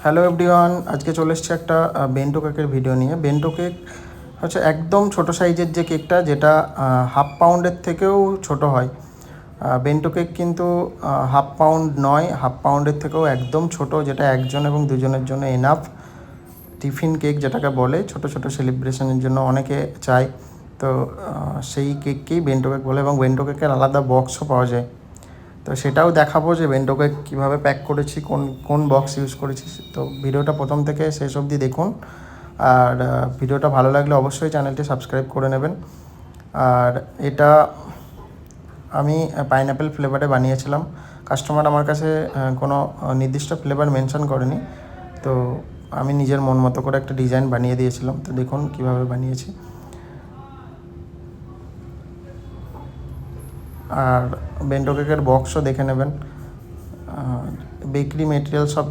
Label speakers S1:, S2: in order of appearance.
S1: Hello everyone, আজকে চলে এসেছি একটা বেন্টো কেকের ভিডিও নিয়ে। বেন্টো কেক হচ্ছে একদম ছোট সাইজের যে কেকটা, যেটা হাফ পাউন্ডের থেকেও ছোট হয়। বেন্টো কেক কিন্তু হাফ পাউন্ড নয়, হাফ পাউন্ডের থেকেও একদম ছোট, যেটা একজন এবং দুজনের জন্য এনাফ। টিফিন কেক যেটাকে বলে, ছোট ছোট সেলিব্রেশনের জন্য অনেকে চায়, তো সেই কেককেই বেন্টো কেক বলে। এবং বেন্টো কেকের আলাদা বক্সও পাওয়া যায়, তো সেটাও দেখাবো যে বেন্টো কেক কীভাবে প্যাক করেছি, কোন কোন বক্স ইউজ করেছি। তো ভিডিওটা প্রথম থেকে শেষ অবধি দেখুন। আর ভিডিওটা ভালো লাগলে অবশ্যই চ্যানেলটি সাবস্ক্রাইব করে নেবেন। আর এটা আমি পাইনঅ্যাপেল ফ্লেভারে বানিয়েছিলাম। কাস্টমার আমার কাছে কোনো নির্দিষ্ট ফ্লেভার মেনশন করেনি, তো আমি নিজের মন মতো করে একটা ডিজাইন বানিয়ে দিয়েছিলাম। তো দেখুন কীভাবে বানিয়েছি। আর বেন্টো কেকের বক্সও দেখে নেবেন। বেকারি মেটেরিয়াল সব